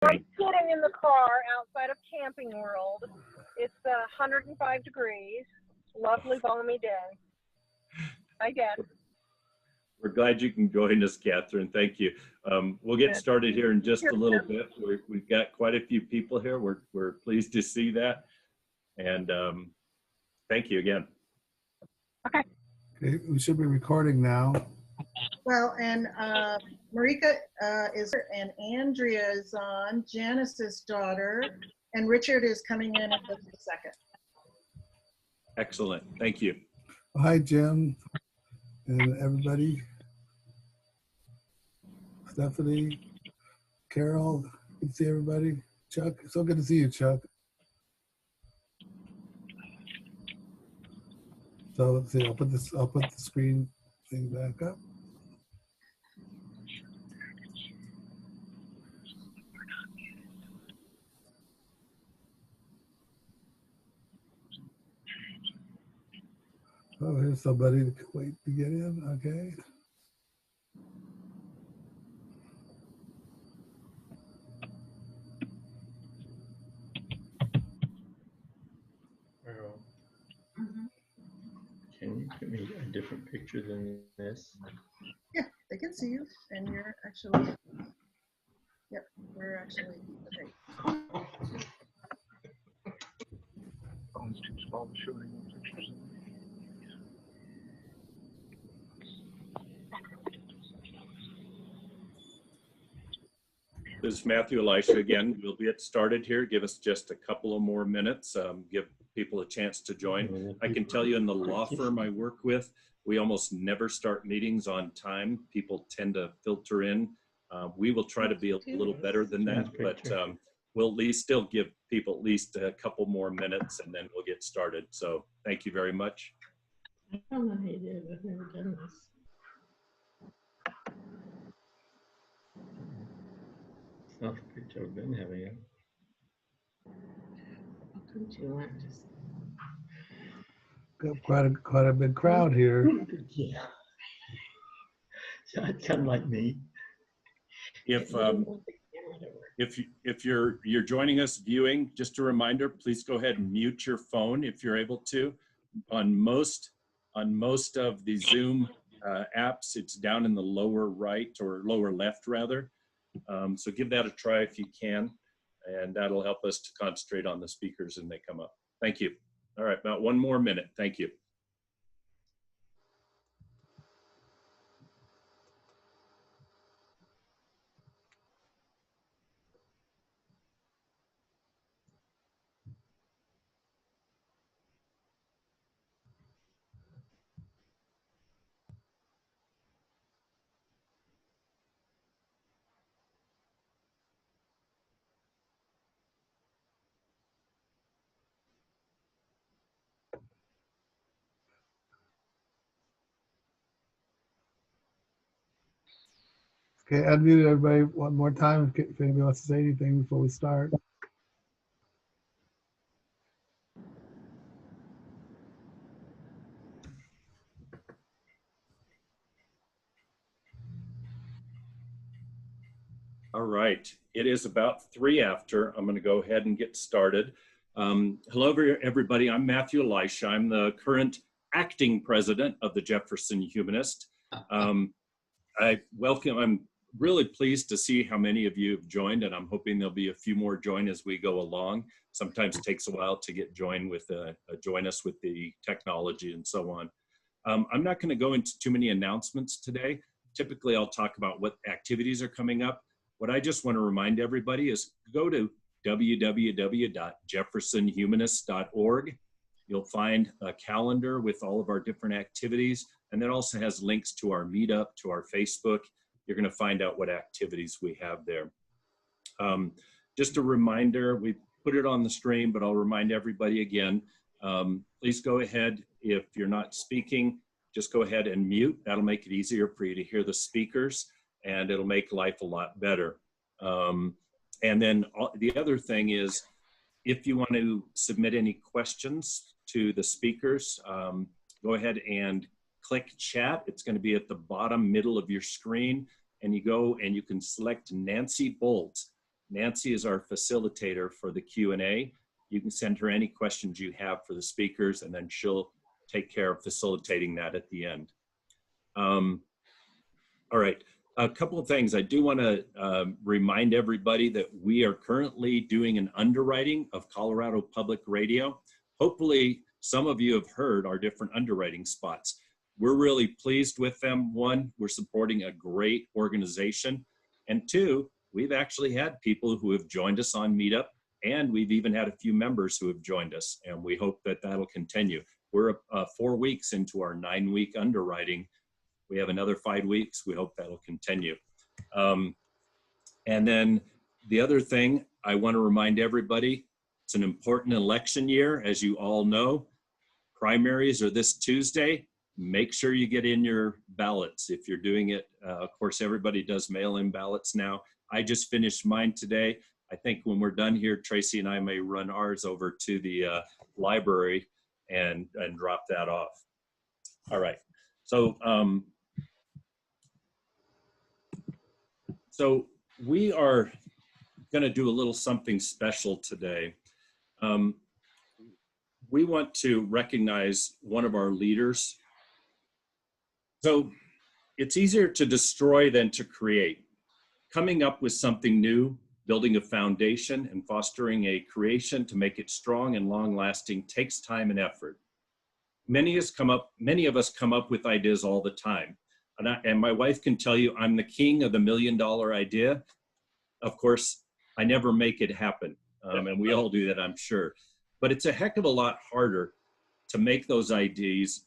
I'm sitting in the car outside of Camping World. It's 105 degrees. Lovely, balmy day. Hi, Dad. We're glad you can join us, Catherine. Thank you. We'll get started here in just a little bit. We've got quite a few people here. We're pleased to see that. And thank you again. Okay, we should be recording now. Well, and Marika is, and Andrea is on, Janice's daughter, and Richard is coming in just a second. Excellent. Thank you. Hi, Jim, and everybody. Stephanie, Carol, good to see everybody. Chuck, so good to see you, Chuck. So let's see, I'll put the screen thing back up. Oh, here's somebody to wait to get in. Okay. Can you give me a different picture than this? Yeah, they can see you, and you're actually, yep, we're actually, okay. Phone's too small to show any pictures. This is Matthew Elisha again. We'll get started here. Give us just a couple of more minutes. Give people a chance to join. I can tell you in the law firm I work with, we almost never start meetings on time. People tend to filter in. We will try to be a little better than that, but we'll at least still give people at least a couple more minutes and then we'll get started. So thank you very much. I don't know how you did it. I've never done this. It's not the picture I've been having it. Couldn't you want just Got quite a big crowd here. Yeah. So it's kind of like me. If you're joining us viewing, just a reminder, please go ahead and mute your phone if you're able to. On most of the Zoom apps, it's down in the lower right or lower left rather. So give that a try if you can, and that'll help us to concentrate on the speakers as they come up. Thank you. All right, about one more minute. Thank you. Okay, unmute everybody one more time if anybody wants to say anything before we start. All right, it is about 3 after. I'm going to go ahead and get started. Hello, everybody. I'm Matthew Elisha. I'm the current acting president of the Jefferson Humanist. I'm really pleased to see how many of you have joined, and I'm hoping there'll be a few more join as we go along. Sometimes it takes a while to get join us with the technology and so on. I'm not going to go into too many announcements today. Typically, I'll talk about what activities are coming up. What I just want to remind everybody is go to www.jeffersonhumanist.org. You'll find a calendar with all of our different activities, and that also has links to our Meetup, to our Facebook. You're going to find out what activities we have there. Just a reminder, we put it on the stream, but I'll remind everybody again, please go ahead, if you're not speaking, just go ahead and mute. That'll make it easier for you to hear the speakers, and it'll make life a lot better. And then the other thing is, if you want to submit any questions to the speakers, go ahead and click chat. It's going to be at the bottom middle of your screen, and you go and you can select Nancy Bolt. Nancy is our facilitator for the Q&A. You can send her any questions you have for the speakers, and then she'll take care of facilitating that at the end. All right, a couple of things. I do want to remind everybody that we are currently doing an underwriting of Colorado Public Radio. Hopefully, some of you have heard our different underwriting spots. We're really pleased with them. One, we're supporting a great organization. And two, we've actually had people who have joined us on Meetup, and we've even had a few members who have joined us, and we hope that that'll continue. We're 4 weeks into our 9-week underwriting. We have another 5 weeks. We hope that'll continue. And then the other thing I want to remind everybody, it's an important election year, as you all know. Primaries are this Tuesday. Make sure you get in your ballots if you're doing it. Of course, everybody does mail-in ballots now. I just finished mine today. I think when we're done here, Tracy and I may run ours over to the library and drop that off. All right. So, so we are going to do a little something special today. We want to recognize one of our leaders. So it's easier to destroy than to create. Coming up with something new, building a foundation, and fostering a creation to make it strong and long-lasting takes time and effort. Many of us come up with ideas all the time. And my wife can tell you I'm the king of the $1 million idea. Of course, I never make it happen. And we all do that, I'm sure. But it's a heck of a lot harder to make those ideas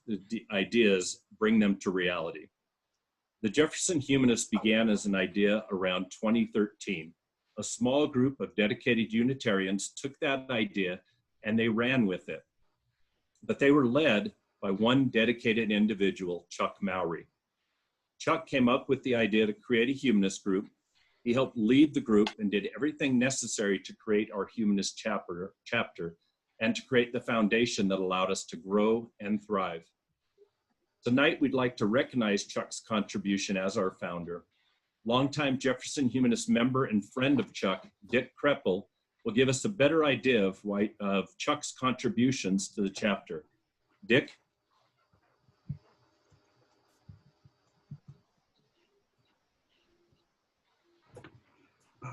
bring them to reality. The Jefferson Humanists began as an idea around 2013. A small group of dedicated Unitarians took that idea and they ran with it. But they were led by one dedicated individual, Chuck Mowry. Chuck came up with the idea to create a humanist group. He helped lead the group and did everything necessary to create our humanist chapter and to create the foundation that allowed us to grow and thrive. Tonight, we'd like to recognize Chuck's contribution as our founder. Longtime Jefferson Humanist member and friend of Chuck, Dick Kreppel, will give us a better idea of Chuck's contributions to the chapter. Dick?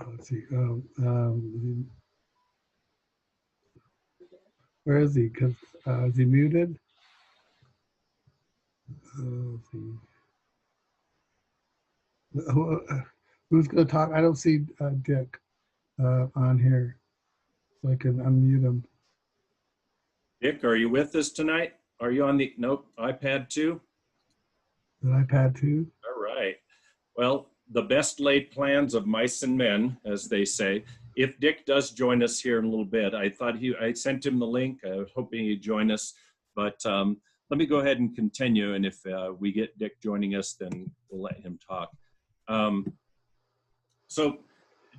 Let's see. Where is he? Is he muted? Let's see. Who's going to talk? I don't see Dick on here, so I can unmute him. Dick, are you with us tonight? Are you on the, nope, iPad 2? An iPad 2? All right. Well, the best laid plans of mice and men, as they say. If Dick does join us here in a little bit, I sent him the link. I was hoping he'd join us, but let me go ahead and continue. And if we get Dick joining us, then we'll let him talk. So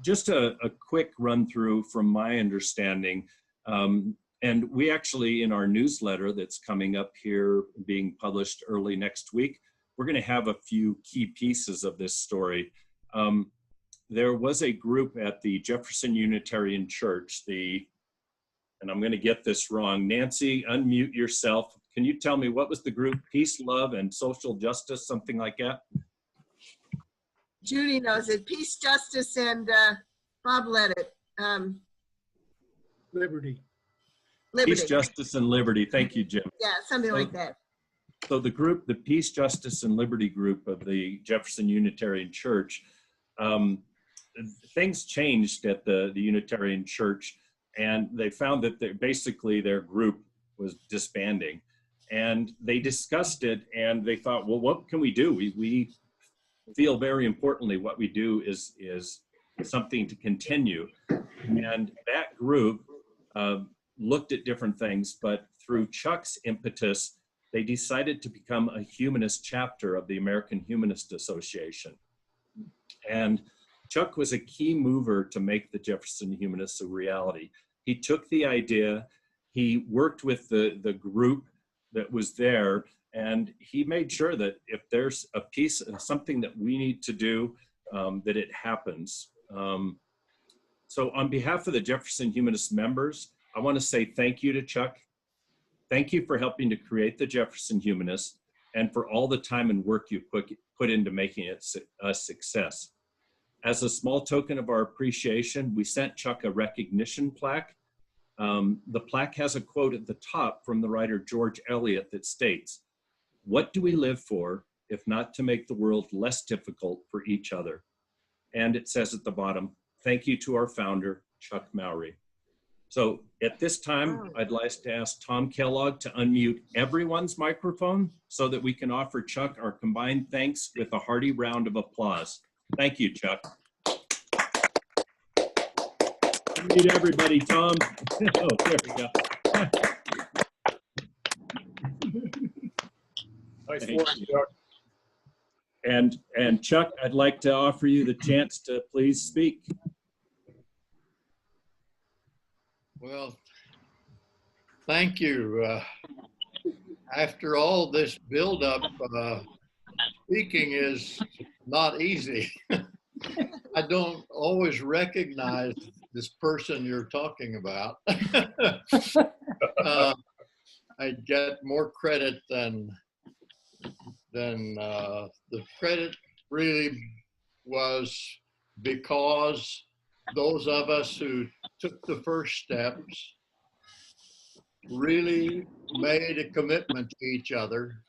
just a quick run through from my understanding. And we actually, in our newsletter that's coming up here, being published early next week, we're going to have a few key pieces of this story. There was a group at the Jefferson Unitarian Church, and I'm going to get this wrong. Nancy, unmute yourself. Can you tell me what was the group? Peace, Love, and Social Justice, something like that? Judy knows it. Peace, Justice, and Bob led it. Liberty. Peace, Justice, and Liberty. Thank you, Jim. Yeah, something like that. So the group, the Peace, Justice, and Liberty group of the Jefferson Unitarian Church, things changed at the Unitarian Church, and they found that basically their group was disbanding. And they discussed it, and they thought, well, what can we do? We feel very importantly what we do is something to continue. And that group looked at different things, but through Chuck's impetus, they decided to become a humanist chapter of the American Humanist Association. And Chuck was a key mover to make the Jefferson Humanists a reality. He took the idea, he worked with the group that was there, and he made sure that if there's a piece of something that we need to do, that it happens. So on behalf of the Jefferson Humanist members, I want to say thank you to Chuck. Thank you for helping to create the Jefferson Humanist and for all the time and work you put into making it a success. As a small token of our appreciation, we sent Chuck a recognition plaque. The plaque has a quote at the top from the writer George Eliot that states, "What do we live for if not to make the world less difficult for each other?" And it says at the bottom, "Thank you to our founder, Chuck Mowry." So at this time, I'd like to ask Tom Kellogg to unmute everyone's microphone so that we can offer Chuck our combined thanks with a hearty round of applause. Thank you, Chuck. Unmute everybody, Tom. Oh, there we go. Nice Thank work, you. Chuck. And Chuck, I'd like to offer you the chance to please speak. Well, thank you. After all this buildup, speaking is not easy. I don't always recognize this person you're talking about. I get more credit than the credit really was because those of us who took the first steps really made a commitment to each other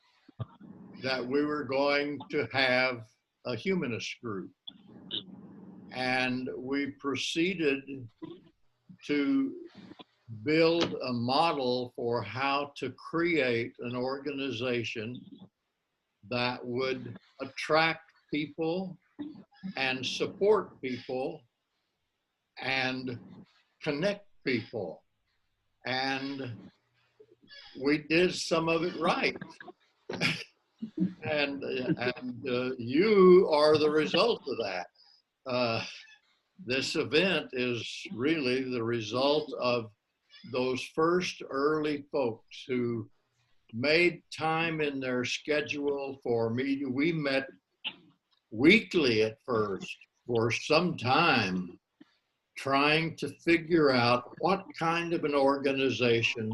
that we were going to have a humanist group. And we proceeded to build a model for how to create an organization that would attract people and support people and connect people. And we did some of it right. and you are the result of that. This event is really the result of those first early folks who made time in their schedule for me. We met weekly at first for some time, trying to figure out what kind of an organization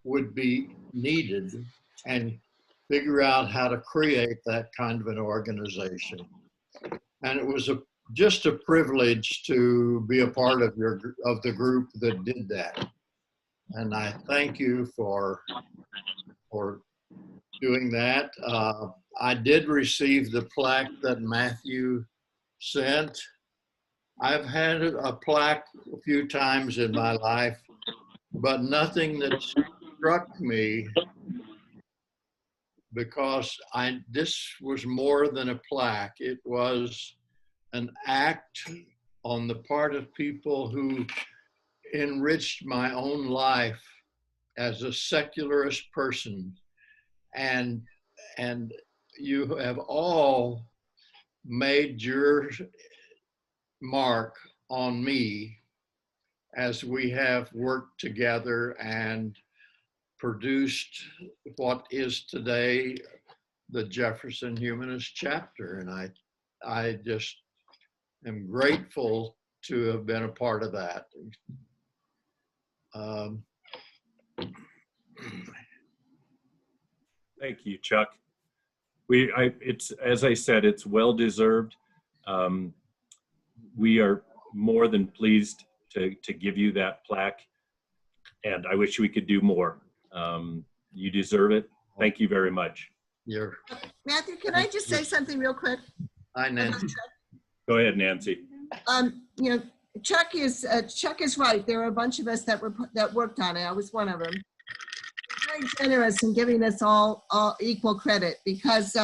would be needed and figure out how to create that kind of an organization. And it was just a privilege to be a part of the group that did that. And I thank you for doing that. I did receive the plaque that Matthew sent. I've had a plaque a few times in my life, but nothing that struck me, because this was more than a plaque. It was an act on the part of people who enriched my own life as a secularist person. And you have all made your mark on me as we have worked together and produced what is today the Jefferson Humanist Chapter. And I just am grateful to have been a part of that. Thank you, Chuck. It's, as I said, it's well deserved. We are more than pleased to give you that plaque, and I wish we could do more. You deserve it. Thank you very much. Matthew, can I just say something real quick? Hi, Nancy. Go ahead, Nancy. You know, Chuck is right. There were a bunch of us that worked on it. I was one of them. Very generous in giving us all equal credit, because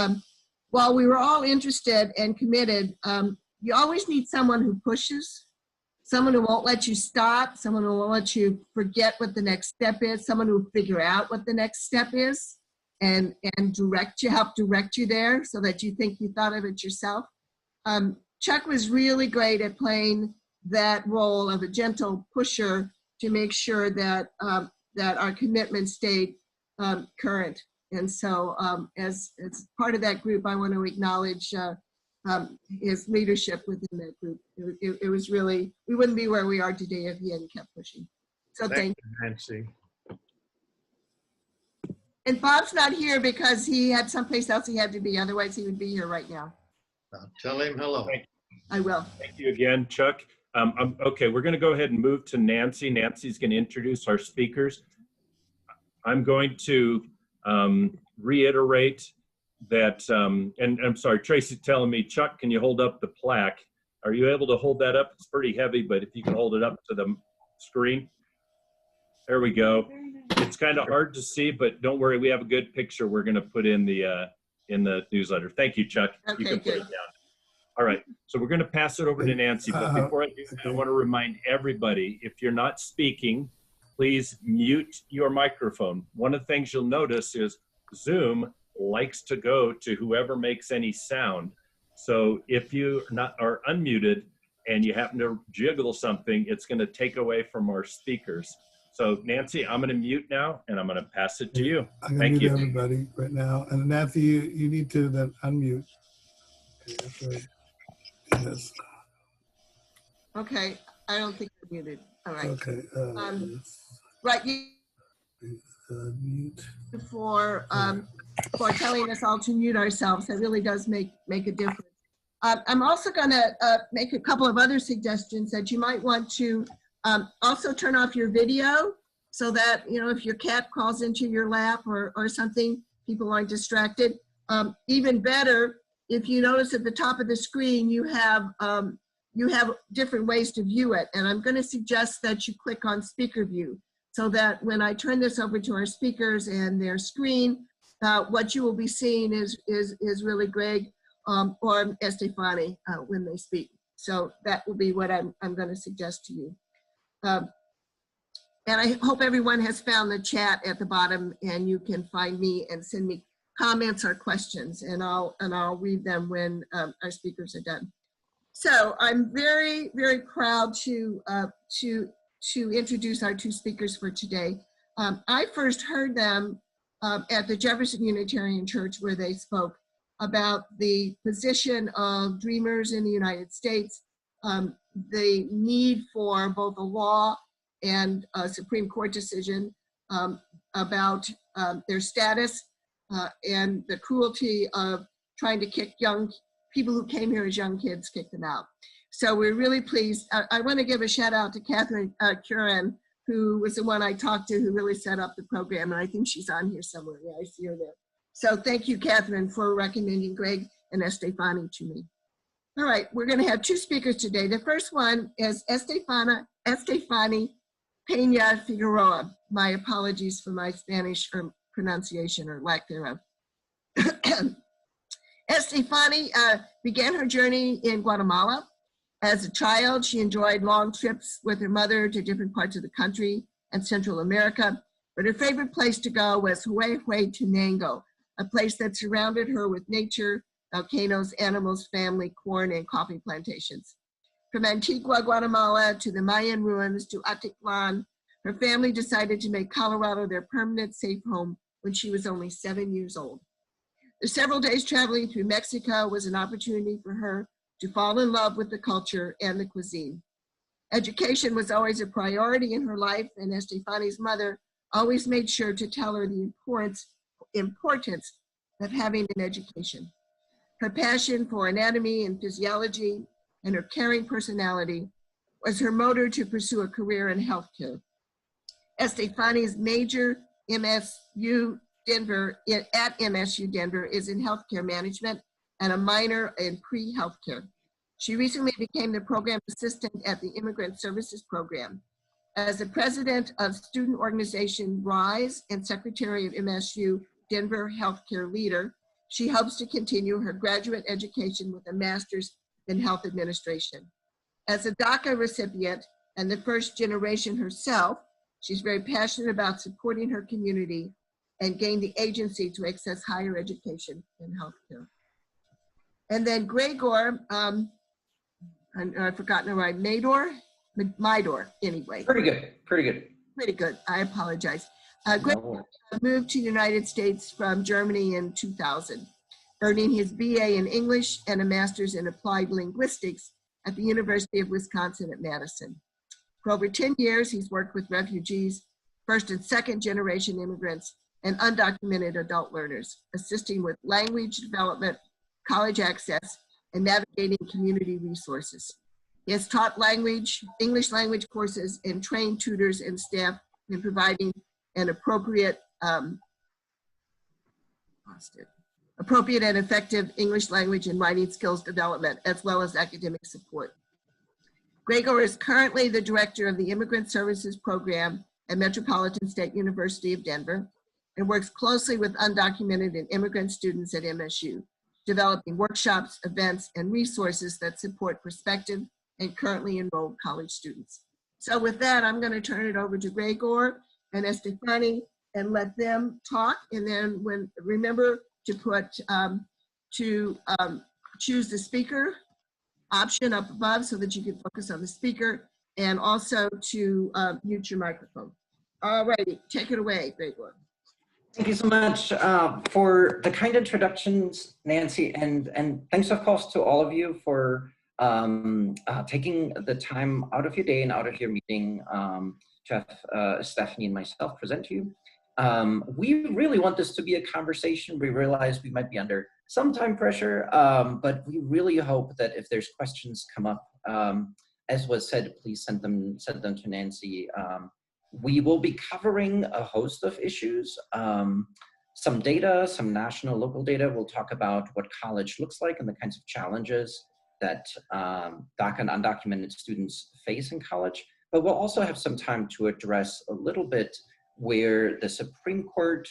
while we were all interested and committed, you always need someone who pushes, someone who won't let you stop, someone who won't let you forget what the next step is, someone who will figure out what the next step is and help direct you there so that you think you thought of it yourself. Chuck was really great at playing that role of a gentle pusher to make sure that that our commitment stayed current. And so as part of that group, I want to acknowledge his leadership within that group. It was really, we wouldn't be where we are today if he hadn't kept pushing. So thank you. Nancy. And Bob's not here because he had someplace else he had to be. Otherwise, he would be here right now. Tell him hello. I will. Thank you again, Chuck. Okay, we're going to go ahead and move to Nancy. Nancy's going to introduce our speakers. I'm going to reiterate that, and I'm sorry, Tracy's telling me, Chuck, can you hold up the plaque? Are you able to hold that up? It's pretty heavy, but if you can hold it up to the screen. There we go. It's kind of hard to see, but don't worry, we have a good picture we're going to put in the newsletter. Thank you, Chuck. Okay, you can put good. it down. All right, so we're going to pass it over to Nancy, but before I do that, I want to remind everybody, if you're not speaking, please mute your microphone. One of the things you'll notice is Zoom likes to go to whoever makes any sound. So if you are unmuted and you happen to jiggle something, it's going to take away from our speakers. So Nancy, I'm going to mute now and I'm going to pass it to you. I'm going Thank to you. mute everybody right now. And Nancy, you need to then unmute. Okay, that's right. Yes. Okay, I don't think you're muted. All right. Okay. Right, you Mute. for telling us all to mute ourselves. That really does make a difference. I'm also going to make a couple of other suggestions that you might want to also turn off your video so that, you know, if your cat crawls into your lap or something, people aren't distracted. Even better, if you notice at the top of the screen, you have different ways to view it. And I'm going to suggest that you click on speaker view so that when I turn this over to our speakers and their screen, what you will be seeing is really Greg or Estefani when they speak. So that will be what I'm going to suggest to you. And I hope everyone has found the chat at the bottom and you can find me and send me comments or questions, and I'll read them when our speakers are done. So I'm very, very proud to introduce our two speakers for today. I first heard them at the Jefferson Unitarian Church, where they spoke about the position of dreamers in the United States, the need for both a law and a Supreme Court decision about their status, and the cruelty of trying to kick young people who came here as young kids, kick them out. So we're really pleased. I want to give a shout out to Catherine Curran, who was the one I talked to who really set up the program. And I think she's on here somewhere. Yeah, I see her there. So thank you, Catherine, for recommending Greg and Estefani to me. All right, we're going to have two speakers today. The first one is Estéfani Peña-Figueroa. My apologies for my Spanish pronunciation or lack thereof. Estefani began her journey in Guatemala. As a child, she enjoyed long trips with her mother to different parts of the country and Central America, but her favorite place to go was Huehuetenango, a place that surrounded her with nature, volcanoes, animals, family, corn, and coffee plantations. From Antigua, Guatemala to the Mayan ruins to Atitlan, her family decided to make Colorado their permanent safe home when she was only 7 years old. The several days traveling through Mexico was an opportunity for her to fall in love with the culture and the cuisine. Education was always a priority in her life, and Estefani's mother always made sure to tell her the importance of having an education. Her passion for anatomy and physiology and her caring personality was her motor to pursue a career in healthcare. Estefani's major MSU Denver at MSU Denver is in healthcare management and a minor in pre-healthcare. She recently became the program assistant at the Immigrant Services program. As the president of student organization RISE and secretary of MSU Denver Healthcare Leader, she hopes to continue her graduate education with a master's in health administration. As a DACA recipient and the first generation herself, she's very passionate about supporting her community and gain the agency to access higher education and healthcare. And then Gregor, I've forgotten the right, Mieder, anyway. Pretty good, pretty good. Pretty good, I apologize. Gregor moved to the United States from Germany in 2000. earning his BA in English and a master's in applied linguistics at the University of Wisconsin at Madison. For over 10 years, he's worked with refugees, first and second generation immigrants, and undocumented adult learners, assisting with language development, college access, and navigating community resources. He has taught English language courses and trained tutors and staff in providing an appropriate and effective English language and writing skills development, as well as academic support. Gregor is currently the director of the Immigrant Services program at Metropolitan State University of Denver and works closely with undocumented and immigrant students at MSU, developing workshops, events, and resources that support prospective and currently enrolled college students. So with that, I'm going to turn it over to Gregor and Estefani and let them talk. And then remember to put choose the speaker option up above so that you can focus on the speaker, and also to mute your microphone. All righty, take it away, Gregor. Thank you so much for the kind introductions, Nancy, and thanks of course to all of you for taking the time out of your day and out of your meeting to have Stephanie and myself present to you. We really want this to be a conversation. We realize we might be under some time pressure, but we really hope that if there's questions come up, as was said, please send them to Nancy. We will be covering a host of issues, some data, some national, local data. We'll talk about what college looks like and the kinds of challenges that DACA and undocumented students face in college. But we'll also have some time to address a little bit where the Supreme Court,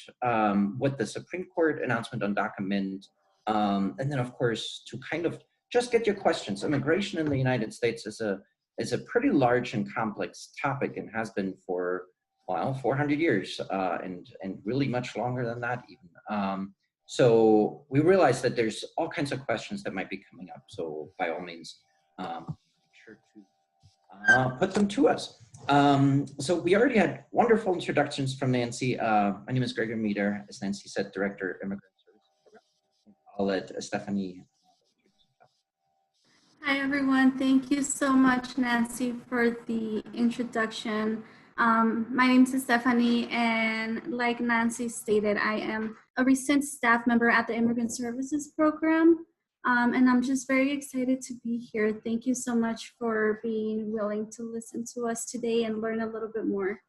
what the Supreme Court announcement on DACA meant, and then of course to kind of just get your questions. Immigration in the United States is a pretty large and complex topic and has been for, well, 400 years and really much longer than that even. So we realize that there's all kinds of questions that might be coming up. So by all means, make sure to put them to us. So we already had wonderful introductions from Nancy. My name is Gregor Mieder, as Nancy said, Director, Immigrant Services. I'll let Estefani. Hi, everyone. Thank you so much, Nancy, for the introduction. My name is Estefani, and like Nancy stated, I am a recent staff member at the Immigrant Services program, and I'm just very excited to be here. Thank you so much for being willing to listen to us today and learn a little bit more.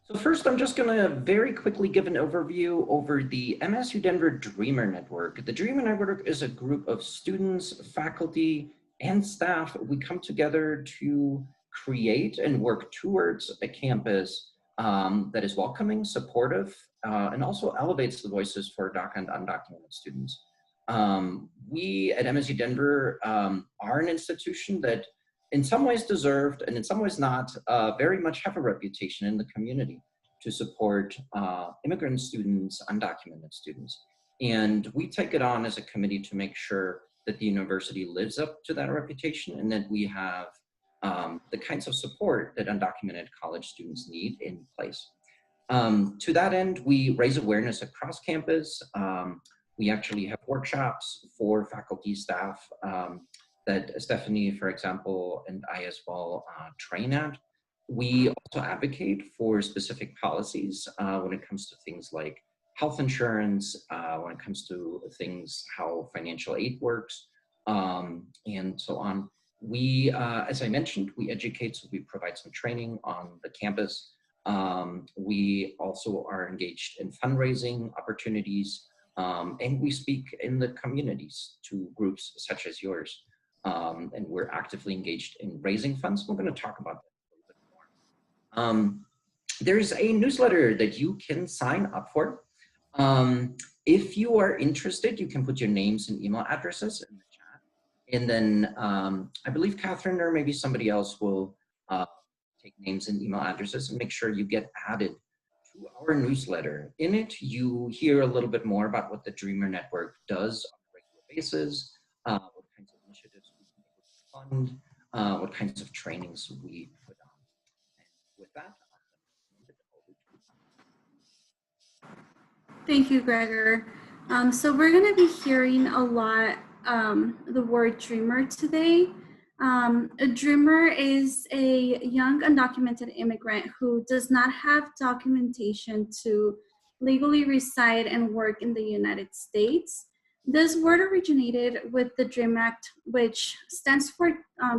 So first, I'm just going to very quickly give an overview over the MSU Denver Dreamer Network. The Dreamer Network is a group of students, faculty, and staff. We come together to create and work towards a campus that is welcoming, supportive, and also elevates the voices for DACA and undocumented students. We at MSU Denver are an institution that in some ways deserved and in some ways not, very much have a reputation in the community to support immigrant students, undocumented students. And we take it on as a committee to make sure that the university lives up to that reputation and that we have the kinds of support that undocumented college students need in place. To that end, we raise awareness across campus. We actually have workshops for faculty, staff, that Estefani, for example, and I as well train at. We also advocate for specific policies when it comes to things like health insurance, when it comes to things, how financial aid works, and so on. We, as I mentioned, we educate, so we provide some training on the campus. We also are engaged in fundraising opportunities, and we speak in the communities to groups such as yours. And we're actively engaged in raising funds. We're going to talk about that a little bit more. There's a newsletter that you can sign up for. If you are interested, you can put your names and email addresses in the chat. And then I believe Catherine or maybe somebody else will take names and email addresses and make sure you get added to our newsletter. In it, you hear a little bit more about what the Dreamer Network does on a regular basis, what kinds of initiatives we can fund, what kinds of trainings we put on. And with that, Thank you, Gregor. So we're going to be hearing a lot the word dreamer today. A dreamer is a young undocumented immigrant who does not have documentation to legally reside and work in the United States. This word originated with the DREAM Act, which stands for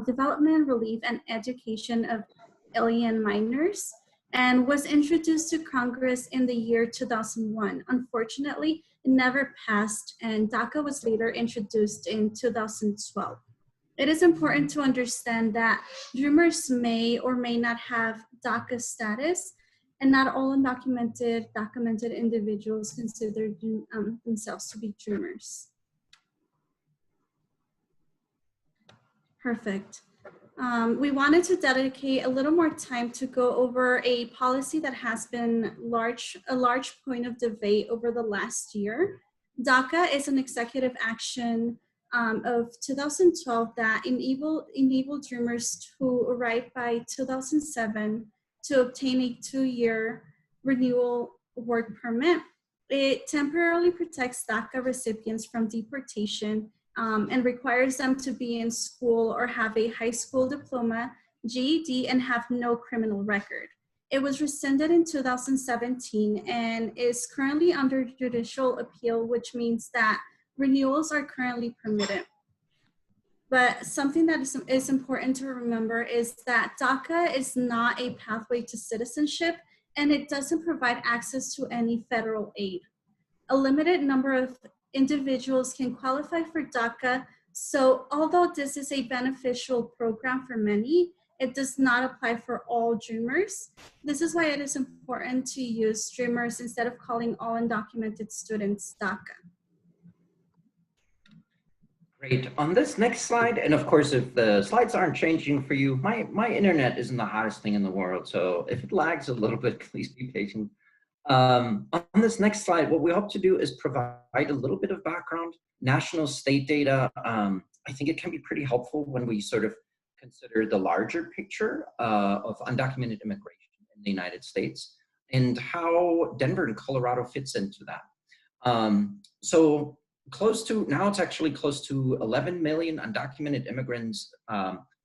Development, Relief, and Education of Alien Minors, and was introduced to Congress in the year 2001. Unfortunately, it never passed, and DACA was later introduced in 2012. It is important to understand that dreamers may or may not have DACA status, and not all undocumented, documented individuals consider themselves to be dreamers. Perfect. We wanted to dedicate a little more time to go over a policy that has been a large point of debate over the last year. DACA is an executive action of 2012 that enabled dreamers who arrived by 2007 to obtain a 2-year renewal work permit. It temporarily protects DACA recipients from deportation and requires them to be in school or have a high school diploma, GED, and have no criminal record. It was rescinded in 2017 and is currently under judicial appeal, which means that renewals are currently permitted. But something that is important to remember is that DACA is not a pathway to citizenship, and it doesn't provide access to any federal aid. A limited number of individuals can qualify for DACA, so although this is a beneficial program for many, it does not apply for all dreamers. This is why it is important to use dreamers instead of calling all undocumented students DACA. Great. On this next slide, and of course, if the slides aren't changing for you, my internet isn't the hottest thing in the world, so if it lags a little bit, please be patient. On this next slide, what we hope to do is provide a little bit of background, national state data. I think it can be pretty helpful when we sort of consider the larger picture of undocumented immigration in the United States and how Denver and Colorado fits into that. So now it's actually close to 11 million undocumented immigrants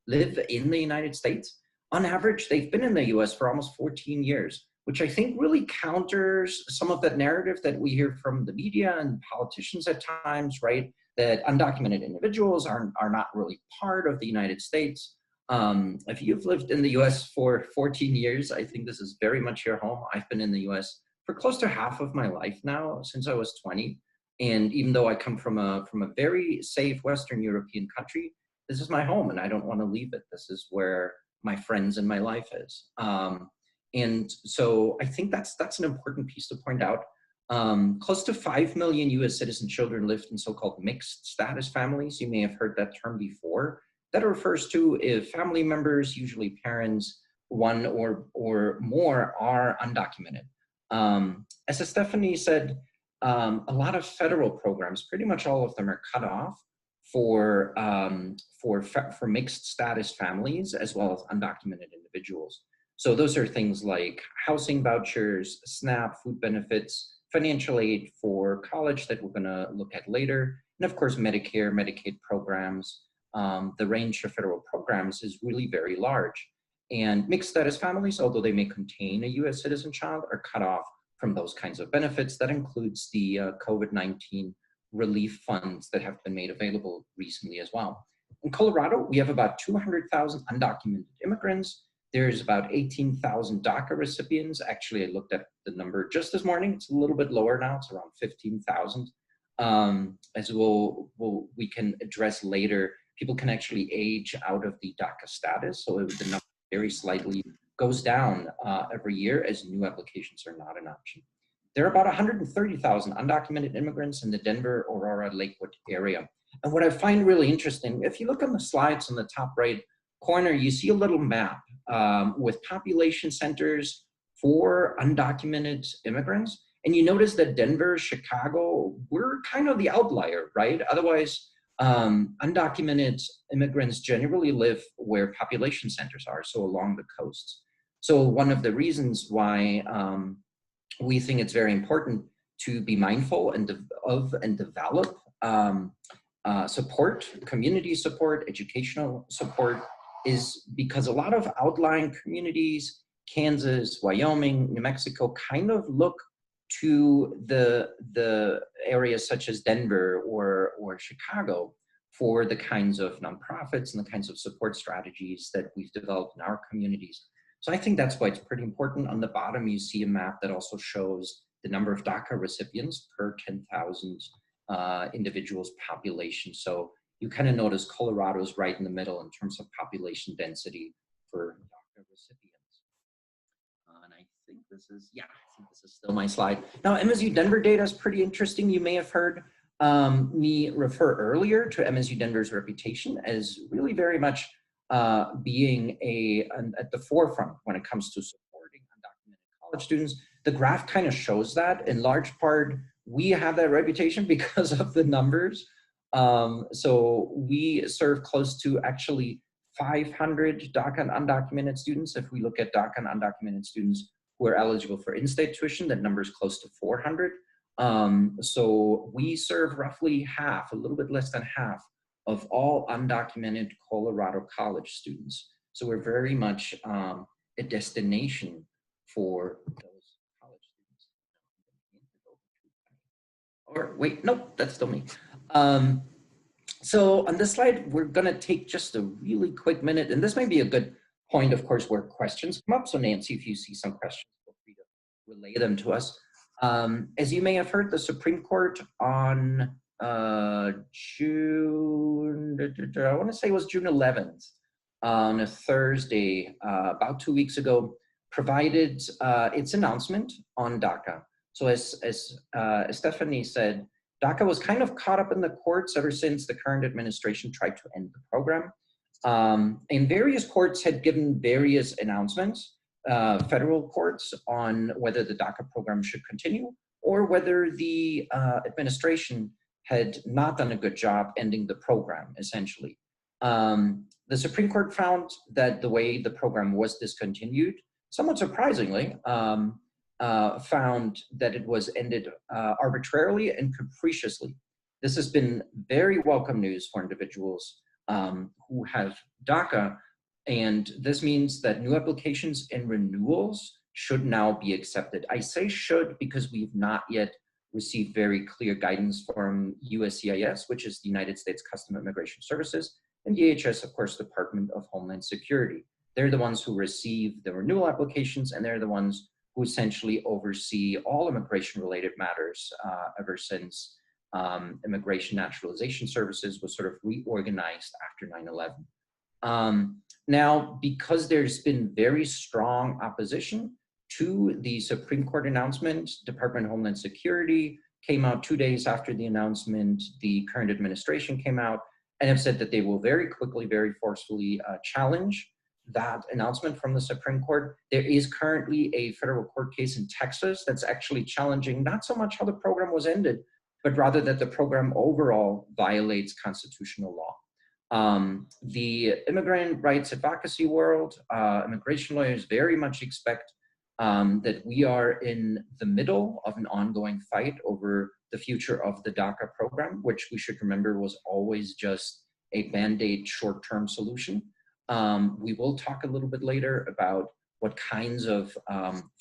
live in the United States. On average, they've been in the US for almost 14 years, which I think really counters some of that narrative that we hear from the media and politicians at times, right? That undocumented individuals are not really part of the United States. If you've lived in the US for 14 years, I think this is very much your home. I've been in the US for close to half of my life now, since I was 20. And even though I come from a very safe Western European country, this is my home and I don't want to leave it. This is where my friends and my life is. And so I think that's an important piece to point out. Close to 5 million US citizen children lived in so-called mixed status families. You may have heard that term before. That refers to if family members, usually parents, one or more, are undocumented. As Estefani said, a lot of federal programs, pretty much all of them, are cut off for mixed status families as well as undocumented individuals. So those are things like housing vouchers, SNAP, food benefits, financial aid for college that we're gonna look at later, and of course Medicare, Medicaid programs. The range of federal programs is really very large. And mixed status families, although they may contain a US citizen child, are cut off from those kinds of benefits. That includes the COVID-19 relief funds that have been made available recently as well. In Colorado, we have about 200,000 undocumented immigrants. There's about 18,000 DACA recipients. Actually, I looked at the number just this morning. It's a little bit lower now. It's around 15,000. As we can address later, people can actually age out of the DACA status. So the number very slightly goes down every year as new applications are not an option. There are about 130,000 undocumented immigrants in the Denver, Aurora, Lakewood area. And what I find really interesting, if you look on the slides on the top right corner, you see a little map with population centers for undocumented immigrants. And you notice that Denver, Chicago, we're kind of the outlier, right? Otherwise, undocumented immigrants generally live where population centers are, so along the coasts. So one of the reasons why we think it's very important to be mindful and develop support, community support, educational support, is because a lot of outlying communities, Kansas, Wyoming, New Mexico, kind of look to the areas such as Denver or Chicago for the kinds of nonprofits and the kinds of support strategies that we've developed in our communities. So I think that's why it's pretty important. On the bottom, you see a map that also shows the number of DACA recipients per 10,000 individuals population. So you kind of notice Colorado's right in the middle in terms of population density for DACA recipients. And I think this is, yeah, I think this is still my slide. Now, MSU Denver data is pretty interesting. You may have heard me refer earlier to MSU Denver's reputation as really very much being at the forefront when it comes to supporting undocumented college students. The graph kind of shows that. In large part, we have that reputation because of the numbers. So we serve close to actually 500 DACA and undocumented students. If we look at DACA and undocumented students who are eligible for in-state tuition, that number is close to 400. So we serve roughly half, a little bit less than half, of all undocumented Colorado college students. So we're very much a destination for those college students. Or wait, nope, that's still me. So on this slide, we're gonna take just a really quick minute, and this may be a good point, of course, where questions come up. So Nancy, if you see some questions, feel free to relay them to us. As you may have heard, the Supreme Court on June, I want to say it was June 11th, on a Thursday, about 2 weeks ago, provided its announcement on DACA. So as Estefani said, DACA was kind of caught up in the courts ever since the current administration tried to end the program. And various courts had given various announcements, federal courts, on whether the DACA program should continue or whether the administration had not done a good job ending the program, essentially. The Supreme Court found that the way the program was discontinued, somewhat surprisingly, found that it was ended arbitrarily and capriciously. This has been very welcome news for individuals who have DACA, and this means that new applications and renewals should now be accepted. I say should because we've not yet received very clear guidance from USCIS, which is the United States Customs and Immigration Services, and DHS, of course, Department of Homeland Security. They're the ones who receive the renewal applications, and they're the ones who essentially oversee all immigration-related matters ever since Immigration Naturalization Services was sort of reorganized after 9/11. Now, because there's been very strong opposition to the Supreme Court announcement, Department of Homeland Security came out 2 days after the announcement. The current administration came out and have said that they will very quickly, very forcefully challenge that announcement from the Supreme Court. There is currently a federal court case in Texas that's actually challenging not so much how the program was ended, but rather that the program overall violates constitutional law. The immigrant rights advocacy world, immigration lawyers very much expect that we are in the middle of an ongoing fight over the future of the DACA program, which we should remember was always just a Band-Aid short-term solution. We will talk a little bit later about what kinds of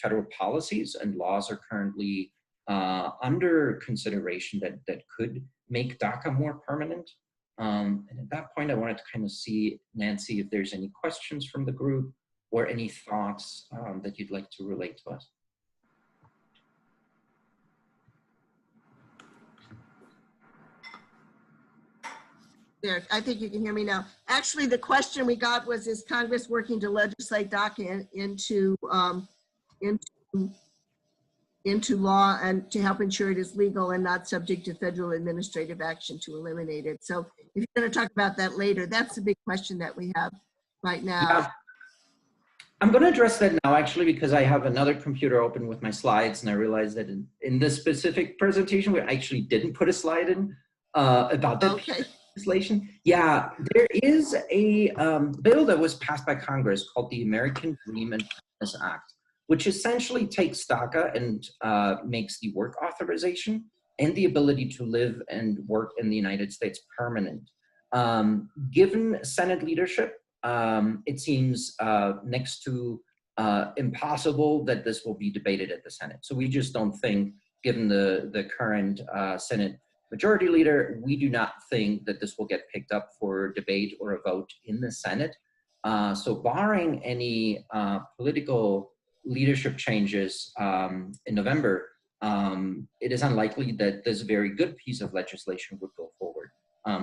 federal policies and laws are currently under consideration that could make DACA more permanent. And at that point, I wanted to kind of see, Nancy, if there's any questions from the group or any thoughts that you'd like to relate to us. There, I think you can hear me now. Actually, the question we got was, is Congress working to legislate DACA into law and to help ensure it is legal and not subject to federal administrative action to eliminate it? So if you're going to talk about that later, that's the big question that we have right now. Yeah. I'm going to address that now, actually, because I have another computer open with my slides, and I realized that in this specific presentation, we actually didn't put a slide in about that legislation. Yeah, there is a bill that was passed by Congress called the American Humanist Association Act. which essentially takes DACA and makes the work authorization and the ability to live and work in the United States permanent. Given Senate leadership, it seems next to impossible that this will be debated at the Senate. So we just don't think, given the current Senate majority leader, we do not think that this will get picked up for debate or a vote in the Senate. So barring any political leadership changes in November, it is unlikely that this very good piece of legislation would go forward.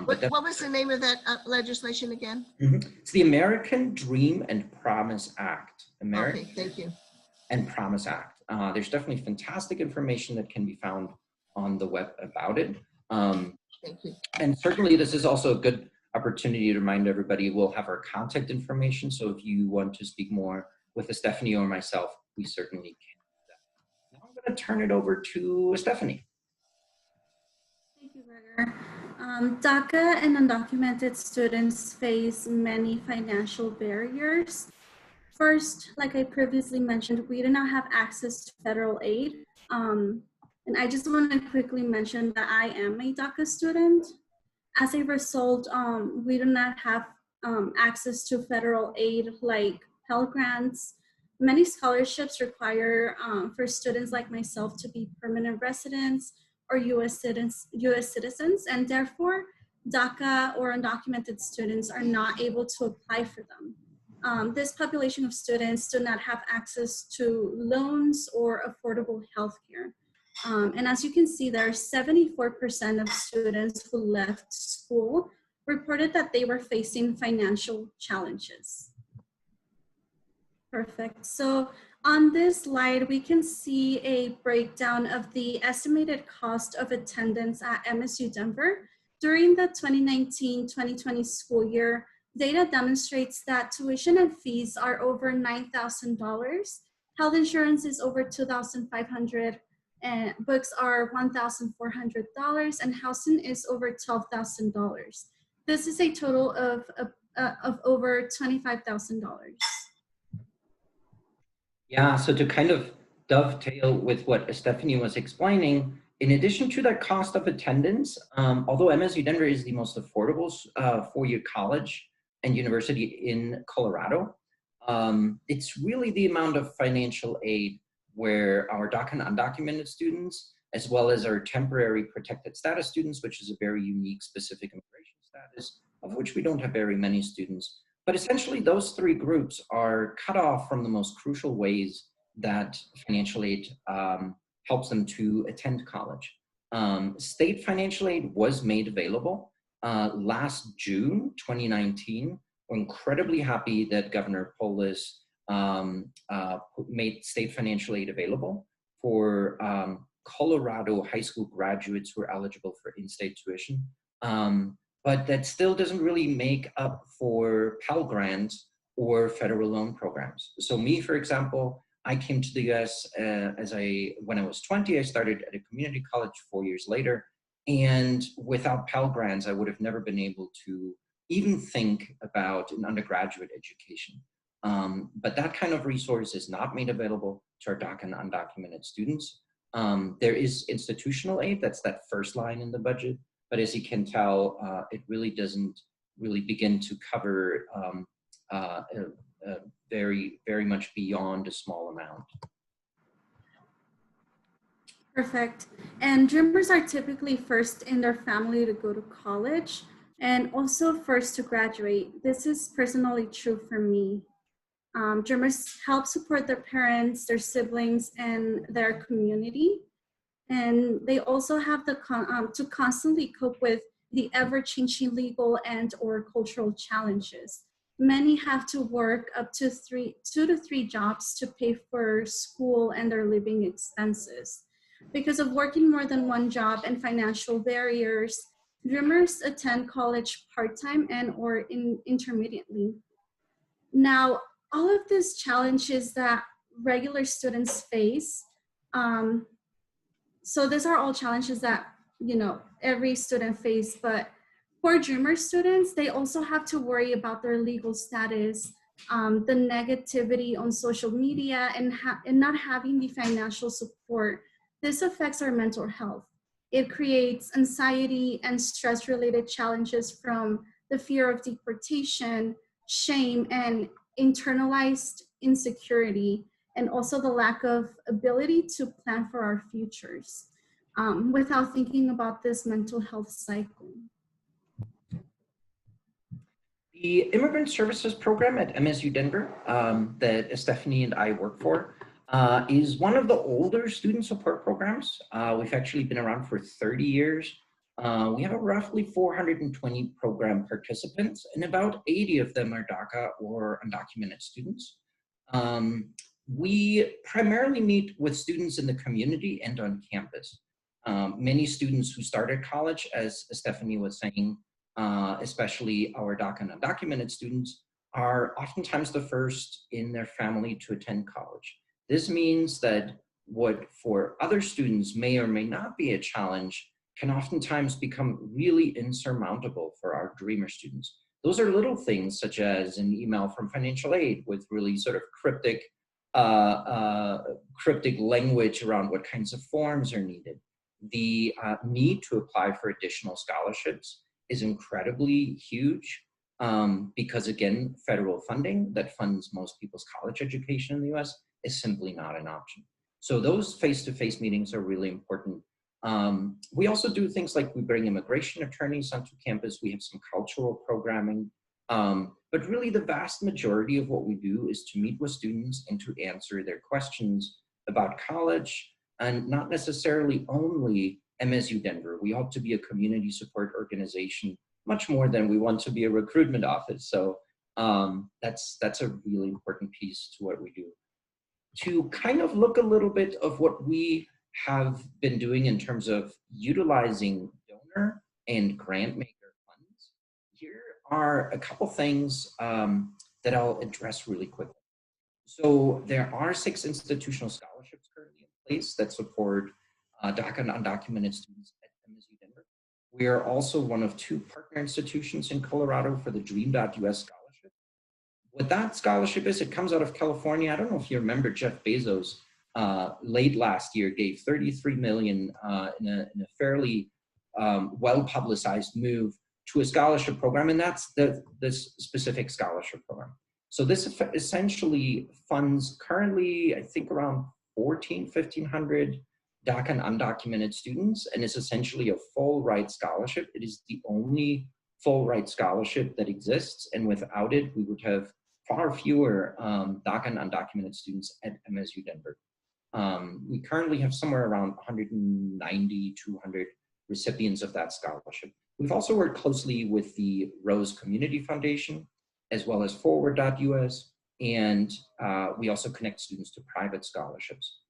What was the name of that legislation again? It's the American Dream and Promise Act. American Okay, thank you. and Promise Act. There's definitely fantastic information that can be found on the web about it. Thank you. And certainly this is also a good opportunity to remind everybody we'll have our contact information. So if you want to speak more with Estefani or myself, we certainly can do that. Now I'm going to turn it over to Estefani. Thank you, Gregor. DACA and undocumented students face many financial barriers. First, like I previously mentioned, we do not have access to federal aid. And I just want to quickly mention that I am a DACA student. As a result, we do not have access to federal aid like Pell Grants. Many scholarships require for students like myself to be permanent residents or US citizens, and therefore DACA or undocumented students are not able to apply for them. This population of students do not have access to loans or affordable health care. And as you can see, there are 74% of students who left school reported that they were facing financial challenges. Perfect. So on this slide, we can see a breakdown of the estimated cost of attendance at MSU Denver during the 2019-2020 school year. Data demonstrates that tuition and fees are over $9,000. Health insurance is over $2,500. And books are $1,400, and housing is over $12,000. This is a total of over $25,000. Yeah, so to kind of dovetail with what Estefani was explaining, in addition to that cost of attendance, although MSU Denver is the most affordable four-year college and university in Colorado, it's really the amount of financial aid where our DACA and undocumented students, as well as our temporary protected status students, which is a very unique specific immigration status, of which we don't have very many students. But essentially those three groups are cut off from the most crucial ways that financial aid helps them to attend college. State financial aid was made available last June 2019. We're incredibly happy that Governor Polis made state financial aid available for Colorado high school graduates who are eligible for in-state tuition. But that still doesn't really make up for Pell Grants or federal loan programs. So me, for example, I came to the US when I was 20, I started at a community college 4 years later. And without Pell Grants, I would have never been able to even think about an undergraduate education. But that kind of resource is not made available to our DACA and undocumented students. There is institutional aid, that's that first line in the budget. But as you can tell, it really doesn't really begin to cover very, very much beyond a small amount. Perfect. And Dreamers are typically first in their family to go to college and also first to graduate. This is personally true for me. Dreamers help support their parents, their siblings, and their community. And they also have to constantly cope with the ever-changing legal and or cultural challenges. Many have to work up to 2 to 3 jobs to pay for school and their living expenses. Because of working more than one job and financial barriers, Dreamers attend college part-time and or intermittently. Now, all of these challenges that regular students face, so these are all challenges that, you know, every student face, but for Dreamer students, they also have to worry about their legal status, the negativity on social media, and not having the financial support, this affects our mental health. It creates anxiety and stress-related challenges from the fear of deportation, shame, and internalized insecurity, and also the lack of ability to plan for our futures without thinking about this mental health cycle. The Immigrant Services program at MSU Denver that Estefani and I work for is one of the older student support programs. We've actually been around for 30 years. We have roughly 420 program participants, and about 80 of them are DACA or undocumented students. We primarily meet with students in the community and on campus. Many students who started college, as Estefani was saying, especially our DACA and undocumented students, are oftentimes the first in their family to attend college. This means that what for other students may or may not be a challenge can oftentimes become really insurmountable for our dreamer students. Those are little things such as an email from financial aid with really sort of cryptic language around what kinds of forms are needed. The need to apply for additional scholarships is incredibly huge because, again, federal funding that funds most people's college education in the US is simply not an option. So those face-to-face meetings are really important. We also do things like we bring immigration attorneys onto campus. We have some cultural programming. But really the vast majority of what we do is to meet with students and to answer their questions about college, and not necessarily only MSU Denver. We hope to be a community support organization much more than we want to be a recruitment office. So that's a really important piece to what we do. To kind of look a little bit of what we have been doing in terms of utilizing donor and grant maker funds, here are a couple things that I'll address really quickly. So there are 6 institutional scholarships currently in place that support DACA and undocumented students at MSU Denver. We are also one of 2 partner institutions in Colorado for the Dream.US scholarship. What that scholarship is, it comes out of California. I don't know if you remember Jeff Bezos late last year gave $33 million in a fairly well-publicized move to a scholarship program, and that's this specific scholarship program. So this essentially funds currently, I think, around 1,500 DACA and undocumented students, and it's essentially a full ride scholarship. It is the only full ride scholarship that exists, and without it, we would have far fewer DACA and undocumented students at MSU Denver. We currently have somewhere around 190, 200 recipients of that scholarship. We've also worked closely with the Rose Community Foundation, as well as Forward.US, and we also connect students to private scholarships.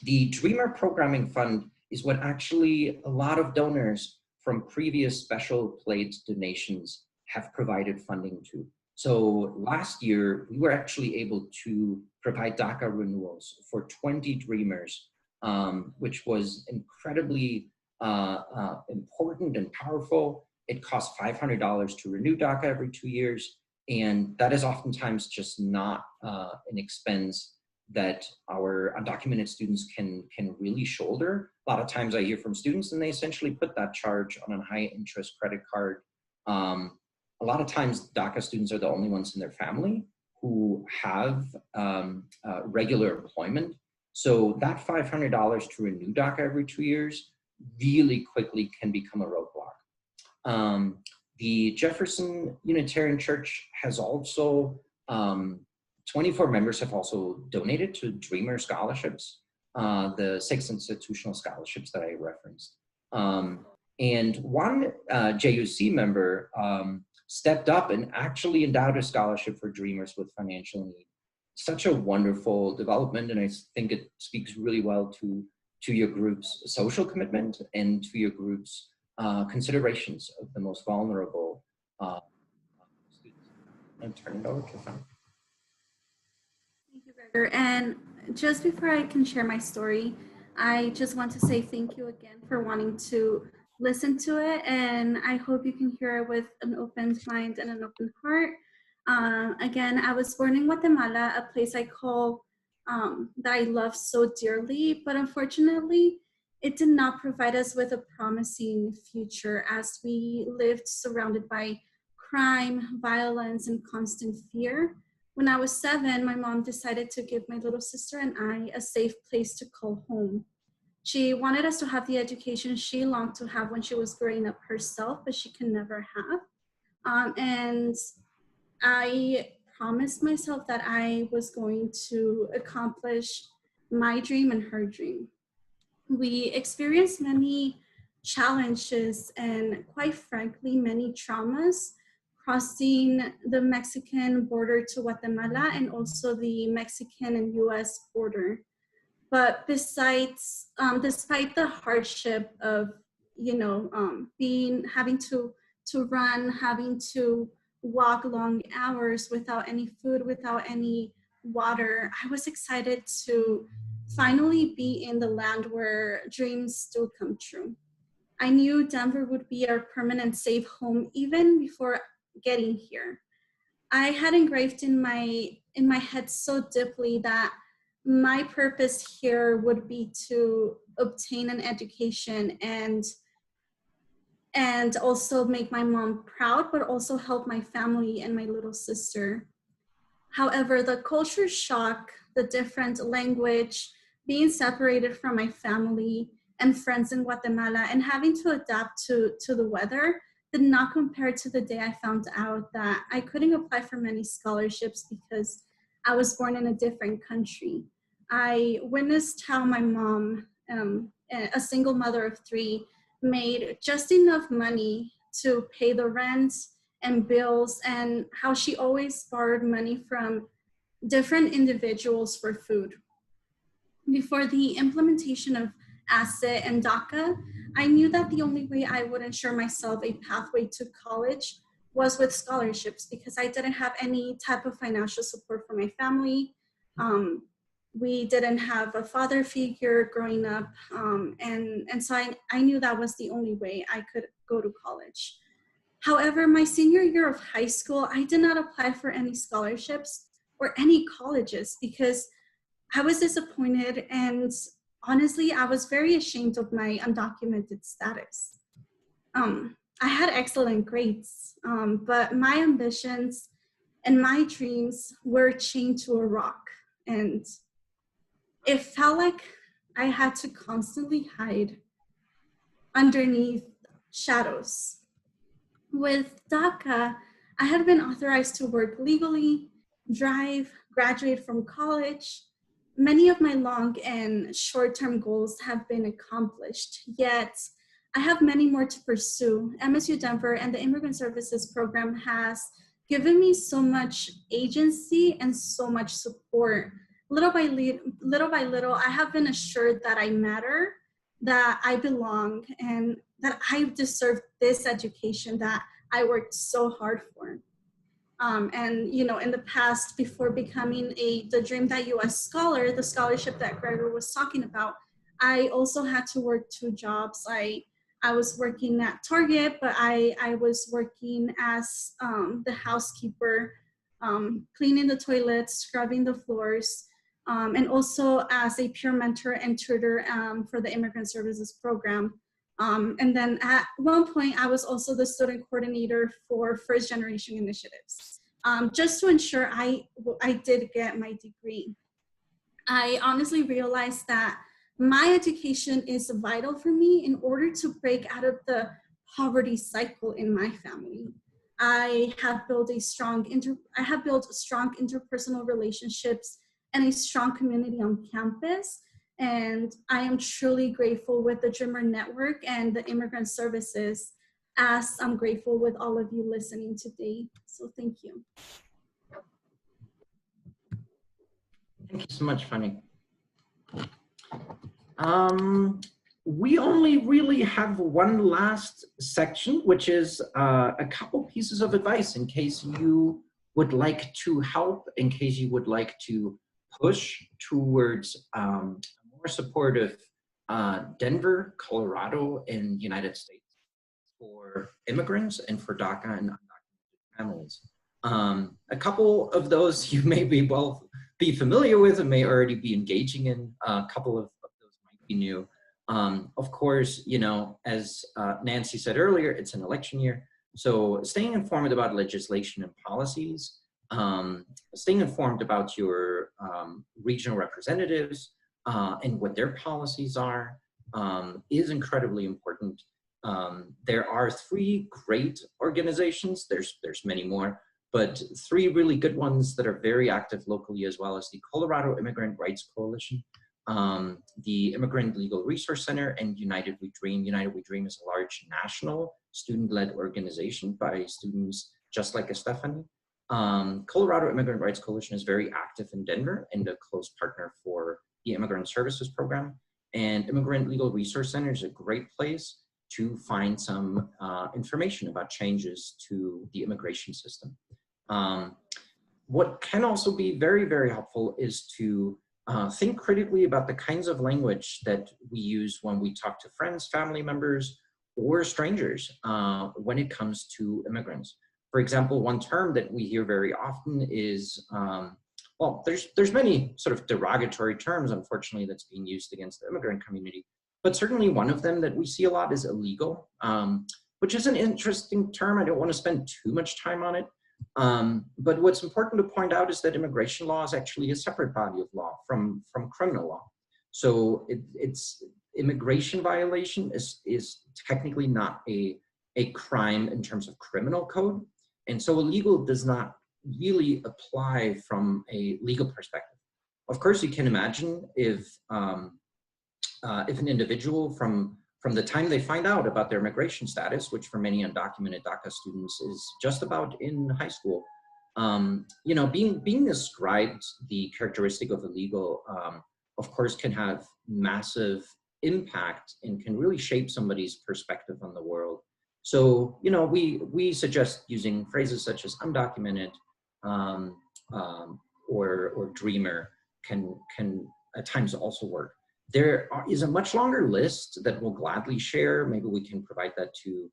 The Dreamer Programming Fund is what actually a lot of donors from previous special plate donations have provided funding to. So last year, we were actually able to provide DACA renewals for 20 Dreamers, which was incredibly important and powerful. It costs $500 to renew DACA every 2 years, and that is oftentimes just not an expense that our undocumented students can really shoulder. A lot of times I hear from students and they essentially put that charge on a high interest credit card. A lot of times DACA students are the only ones in their family who have regular employment. So that $500 to renew DACA every 2 years really quickly can become a roadblock. The Jefferson Unitarian Church has also 24 members have also donated to Dreamer scholarships, the 6 institutional scholarships that I referenced. And one JUC member stepped up and actually endowed a scholarship for Dreamers with financial need. Such a wonderful development, and I think it speaks really well to your group's social commitment and to your group's considerations of the most vulnerable students. And turn it over to Fanny. Thank you, Gregor. And just before I can share my story, I just want to say thank you again for wanting to listen to it. And I hope you can hear it with an open mind and an open heart. Again, I was born in Guatemala, a place I call, that I love so dearly, but unfortunately, it did not provide us with a promising future as we lived surrounded by crime, violence, and constant fear. When I was 7, my mom decided to give my little sister and I a safe place to call home. She wanted us to have the education she longed to have when she was growing up herself, but she can never have. And I promised myself that I was going to accomplish my dream and her dream. We experienced many challenges and, quite frankly, many traumas crossing the Mexican border to Guatemala and also the Mexican and US border. But despite the hardship of, having to run, having to walk long hours without any food, without any water, I was excited to finally be in the land where dreams still come true. I knew Denver would be our permanent safe home even before getting here. I had engraved in my head so deeply that my purpose here would be to obtain an education and also make my mom proud, but also help my family and my little sister. However, the culture shock, the different language, being separated from my family and friends in Guatemala, and having to adapt to the weather did not compare to the day I found out that I couldn't apply for many scholarships because I was born in a different country. I witnessed how my mom, a single mother of 3, made just enough money to pay the rent and bills, and how she always borrowed money from different individuals for food. Before the implementation of ASIT and DACA, I knew that the only way I would ensure myself a pathway to college was with scholarships because I didn't have any type of financial support for my family. We didn't have a father figure growing up, and so I knew that was the only way I could go to college. However, my senior year of high school, I did not apply for any scholarships or any colleges because I was disappointed, and honestly, I was very ashamed of my undocumented status. I had excellent grades, but my ambitions and my dreams were chained to a rock, and it felt like I had to constantly hide underneath shadows. With DACA, I had been authorized to work legally, drive, graduate from college. Many of my long and short-term goals have been accomplished, yet I have many more to pursue. MSU Denver and the Immigrant Services program has given me so much agency and so much support. Little by little, I have been assured that I matter, that I belong, and that I deserve this education that I worked so hard for. And in the past, before becoming the Dream That US Scholar, the scholarship that Gregor was talking about, I also had to work 2 jobs. I was working at Target, but I was working as the housekeeper, cleaning the toilets, scrubbing the floors, and also as a peer mentor and tutor for the Immigrant Services program. And then at one point, I was also the student coordinator for First Generation Initiatives, just to ensure I did get my degree. I honestly realized that my education is vital for me in order to break out of the poverty cycle in my family. I have built strong interpersonal relationships and a strong community on campus. And I am truly grateful with the Dreamer Network and the Immigrant Services, as I'm grateful with all of you listening today. So thank you. Thank you so much, Fanny. We only really have one last section, which is a couple pieces of advice in case you would like to help, in case you would like to push towards more supportive Denver, Colorado, and United States for immigrants and for DACA and undocumented families. A couple of those you may be familiar with and may already be engaging in. A couple of those might be new. Of course, you know, as Nancy said earlier, it's an election year. So staying informed about legislation and policies, staying informed about your regional representatives and what their policies are is incredibly important. There are 3 great organizations, there's many more, but 3 really good ones that are very active locally, as well as the Colorado Immigrant Rights Coalition, the Immigrant Legal Resource Center, and United We Dream. United We Dream is a large national student-led organization by students just like Estefani. Colorado Immigrant Rights Coalition is very active in Denver and a close partner for the Immigrant Services program. And Immigrant Legal Resource Center is a great place to find some information about changes to the immigration system. What can also be very, very helpful is to think critically about the kinds of language that we use when we talk to friends, family members, or strangers when it comes to immigrants. For example, one term that we hear very often is, well, there's many sort of derogatory terms, unfortunately, that's being used against the immigrant community. But certainly one of them that we see a lot is illegal, which is an interesting term. I don't want to spend too much time on it. But what's important to point out is that immigration law is actually a separate body of law from criminal law. So it's immigration violation is technically not a crime in terms of criminal code. And so illegal does not really apply from a legal perspective. Of course, you can imagine if an individual from the time they find out about their immigration status, which for many undocumented DACA students is just about in high school, you know, being ascribed the characteristic of illegal, of course, can have massive impact and can really shape somebody's perspective on the world. So, you know, we suggest using phrases such as undocumented or dreamer can at times also work. There is a much longer list that we'll gladly share. Maybe we can provide that to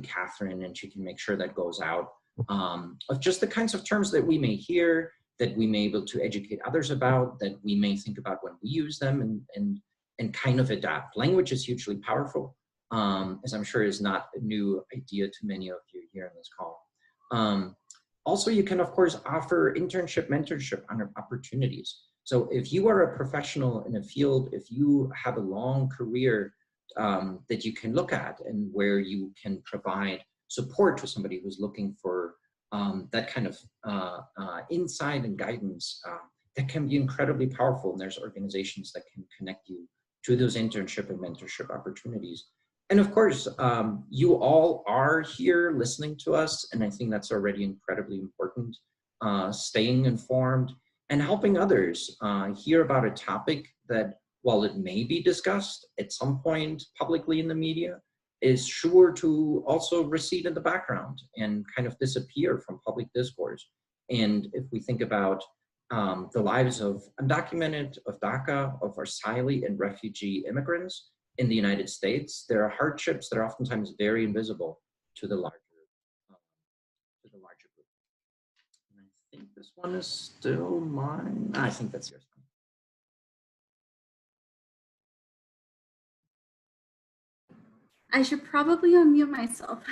Catherine and she can make sure that goes out, of just the kinds of terms that we may hear, that we may be able to educate others about, that we may think about when we use them and kind of adapt. Language is hugely powerful, as I'm sure is not a new idea to many of you here on this call. Also, you can, of course, offer internship, mentorship opportunities. So if you are a professional in a field, if you have a long career that you can look at and where you can provide support to somebody who's looking for that kind of insight and guidance, that can be incredibly powerful. And there's organizations that can connect you to those internship and mentorship opportunities. And of course, you all are here listening to us, and I think that's already incredibly important. Staying informed and helping others hear about a topic that, while it may be discussed at some point publicly in the media, is sure to also recede in the background and kind of disappear from public discourse. And if we think about the lives of undocumented, of DACA, of asylee and refugee immigrants in the United States, there are hardships that are oftentimes very invisible to the larger group. And I think this one is still mine. I think that's yours. I should probably unmute myself.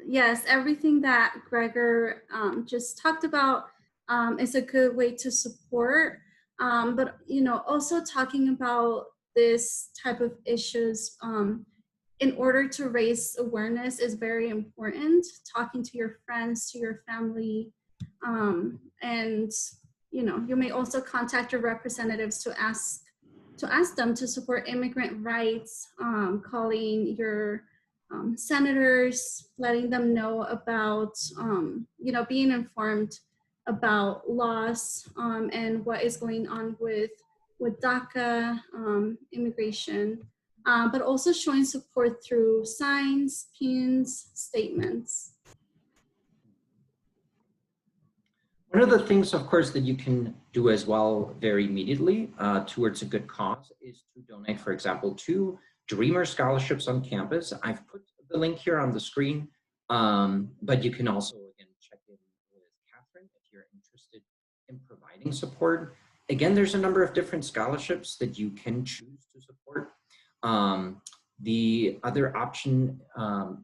Yes, everything that Gregor just talked about is a good way to support. But, you know, also talking about this type of issues in order to raise awareness is very important. Talking to your friends, to your family, and, you know, you may also contact your representatives to ask them to support immigrant rights, calling your senators, letting them know about, you know, being informed about laws and what is going on with DACA, immigration, but also showing support through signs, pins, statements. One of the things, of course, that you can do as well very immediately towards a good cause is to donate, for example, to Dreamer scholarships on campus. I've put the link here on the screen, but you can also, again, interested in providing support. Again, there's a number of different scholarships that you can choose to support. The other option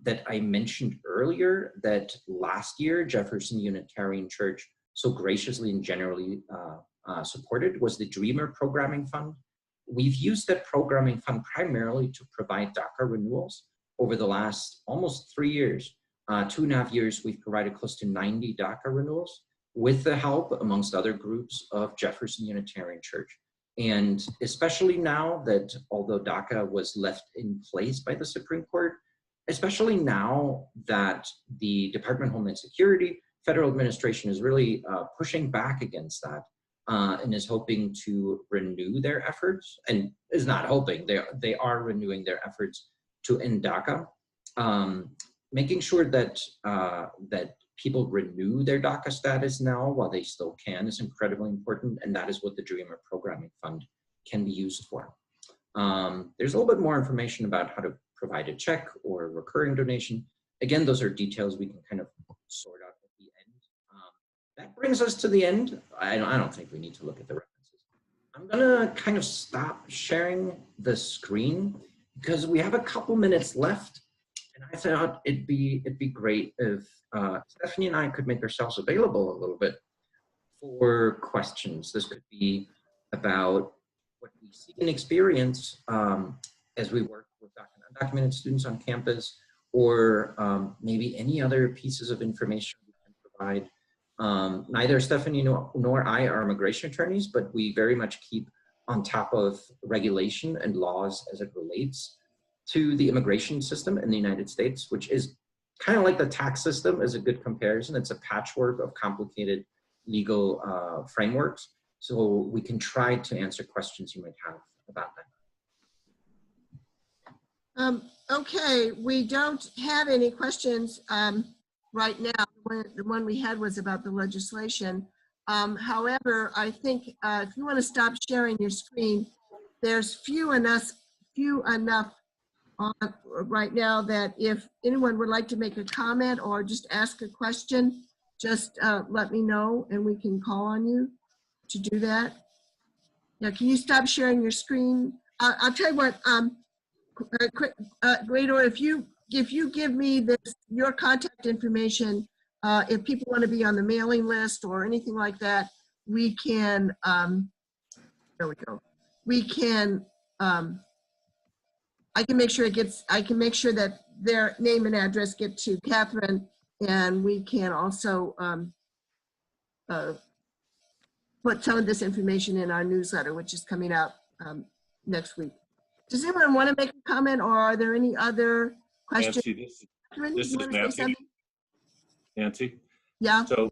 that I mentioned earlier, that last year Jefferson Unitarian Church so graciously and generally supported, was the Dreamer Programming Fund. We've used that programming fund primarily to provide DACA renewals over the last almost 3 years. 2.5 years, we've provided close to 90 DACA renewals with the help, amongst other groups, of Jefferson Unitarian Church. And especially now that, although DACA was left in place by the Supreme Court, especially now that the Department of Homeland Security, federal administration is really pushing back against that and is hoping to renew their efforts, and is not hoping, they are renewing their efforts to end DACA. Making sure that, that people renew their DACA status now while they still can is incredibly important, and that is what the Dreamer Programming Fund can be used for. There's a little bit more information about how to provide a check or a recurring donation. Again, those are details we can kind of sort out at the end. That brings us to the end. I don't think we need to look at the references. I'm gonna kind of stop sharing the screen because we have a couple minutes left. And I thought it'd be great if Estefani and I could make ourselves available a little bit for questions. This could be about what we see and experience as we work with undocumented students on campus, or maybe any other pieces of information we can provide. Neither Estefani nor I are immigration attorneys, but we very much keep on top of regulation and laws as it relates to the immigration system in the United States, which is kind of like the tax system as a good comparison. It's a patchwork of complicated legal frameworks. So we can try to answer questions you might have about that. Okay, we don't have any questions right now. The one we had was about the legislation. However, I think if you want to stop sharing your screen, there's few enough on right now that if anyone would like to make a comment or just ask a question, just let me know and we can call on you to do that. Now, can you stop sharing your screen? I'll tell you what, Gregor, if you give me your contact information, if people want to be on the mailing list or anything like that, we can, there we go. We can, I can make sure that their name and address get to Catherine, and we can also put some of this information in our newsletter, which is coming out next week. Does anyone want to make a comment, or are there any other questions? Nancy, this is Nancy. Nancy? Yeah. So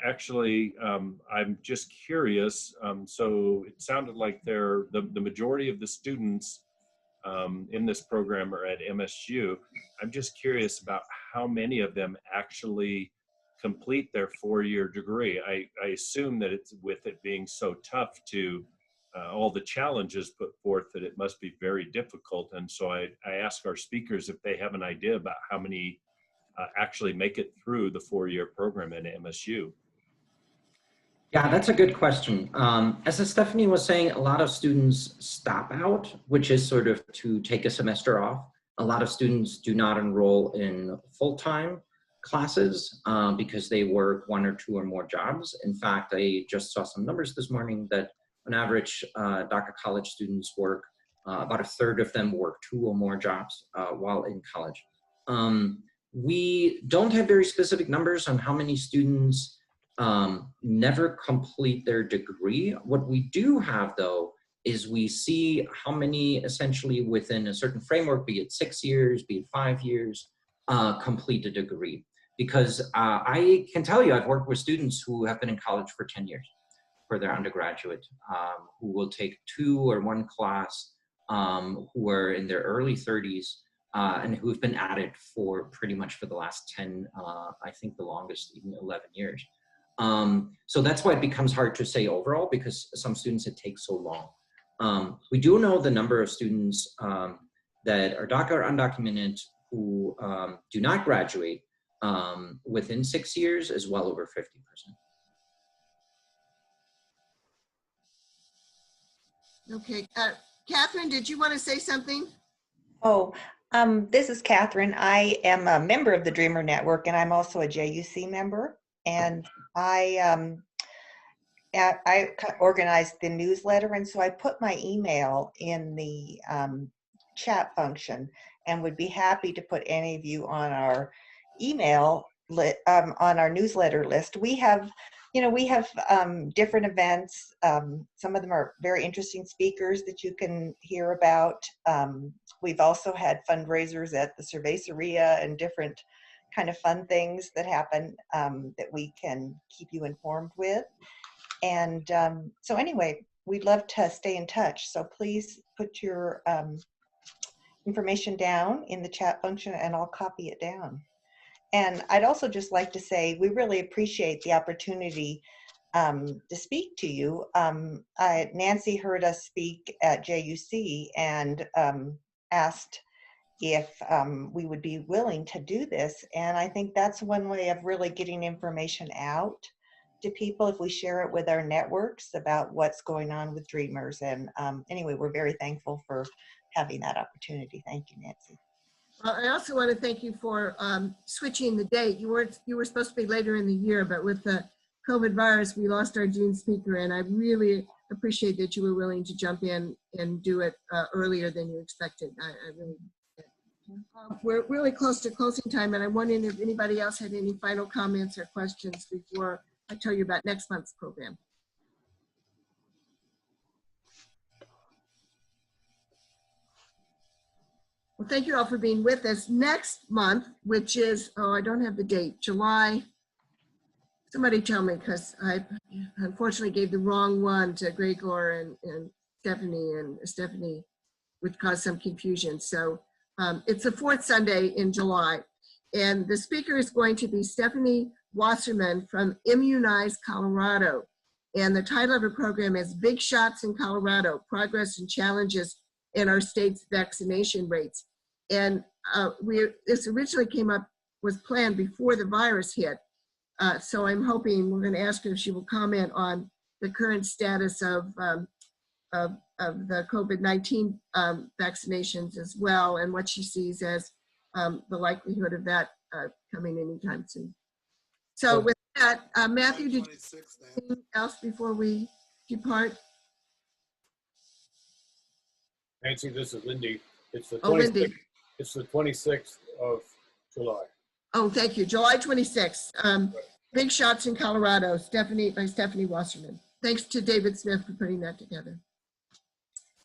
actually, I'm just curious. So it sounded like the majority of the students in this program are at MSU. I'm just curious about how many of them actually complete their 4-year degree. I assume that it's, with it being so tough to all the challenges put forth, that it must be very difficult. And so I ask our speakers if they have an idea about how many actually make it through the 4-year program at MSU. Yeah, that's a good question. As Estefani was saying, a lot of students stop out, which is sort of to take a semester off. A lot of students do not enroll in full-time classes because they work 1 or 2 or more jobs. In fact, I just saw some numbers this morning that on average, DACA college students work, about 1/3 of them work 2 or more jobs while in college. We don't have very specific numbers on how many students never complete their degree. What we do have, though, is we see how many essentially within a certain framework, be it 6 years, be it 5 years, complete a degree. Because I can tell you, I've worked with students who have been in college for 10 years for their undergraduate, who will take 2 or 1 class, who are in their early 30s, and who've been at it for pretty much for the last 10, I think the longest, even 11 years. So that's why it becomes hard to say overall, because some students it takes so long. We do know the number of students that are DACA or undocumented who do not graduate within 6 years is well over 50%. Okay, Catherine, did you want to say something? Oh, this is Catherine. I am a member of the Dreamer Network, and I'm also a JUC member. And I organized the newsletter, and so I put my email in the chat function, and would be happy to put any of you on our email on our newsletter list. We have, different events. Some of them are very interesting speakers that you can hear about. We've also had fundraisers at the Cerveceria and different kind of fun things that happen that we can keep you informed with. And so anyway, we'd love to stay in touch. So please put your information down in the chat function and I'll copy it down. And I'd also just like to say, we really appreciate the opportunity to speak to you. Nancy heard us speak at JUC and asked if we would be willing to do this. And I think that's one way of really getting information out to people if we share it with our networks about what's going on with Dreamers. And anyway, we're very thankful for having that opportunity. Thank you, Nancy. I also want to thank you for switching the date. You were supposed to be later in the year, but with the COVID virus, we lost our June speaker, and I really appreciate that you were willing to jump in and do it earlier than you expected. I really did. We're really close to closing time, and I'm wondering if anybody else had any final comments or questions before I tell you about next month's program. Well, thank you all for being with us. Next month, which is, oh, I don't have the date, July. Somebody tell me, because I unfortunately gave the wrong one to Gregor and Stephanie, and Estefani, which caused some confusion. So it's the fourth Sunday in July. And the speaker is going to be Estefani Wasserman from Immunize, Colorado. And the title of her program is Big Shots in Colorado, Progress and Challenges in our state's vaccination rates. And this originally was planned before the virus hit. So I'm hoping we're going to ask her if she will comment on the current status of the COVID-19 vaccinations as well, and what she sees as the likelihood of that coming anytime soon. So with that, Matthew, did you have anything else before we depart? Nancy, this is Lindy. It's the 26th. Oh, Lindy. It's the 26th of July. Oh, thank you. July 26th. Big Shots in Colorado, by Estefani Wasserman. Thanks to David Smith for putting that together.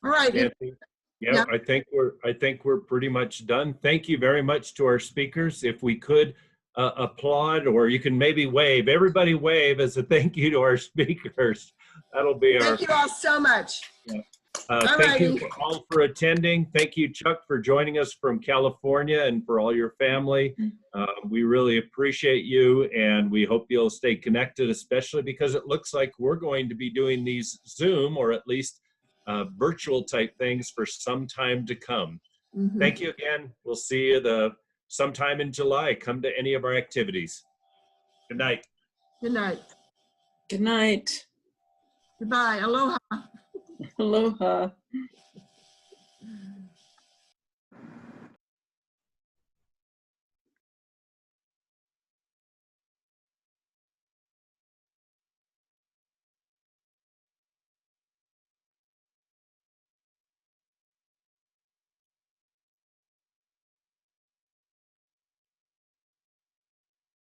All right. Nancy, yeah, I think we're pretty much done. Thank you very much to our speakers. If we could applaud, or you can maybe wave. Everybody wave as a thank you to our speakers. That'll be our. Thank you all so much. Yeah. Thank you all for attending. Thank you, Chuck, for joining us from California, and for all your family. We really appreciate you, and we hope you'll stay connected, especially because it looks like we're going to be doing these Zoom, or at least virtual type things, for some time to come. Thank you again. We'll see you sometime in July. Come to any of our activities. Good night. Good night. Good night. Goodbye. Aloha. Aloha.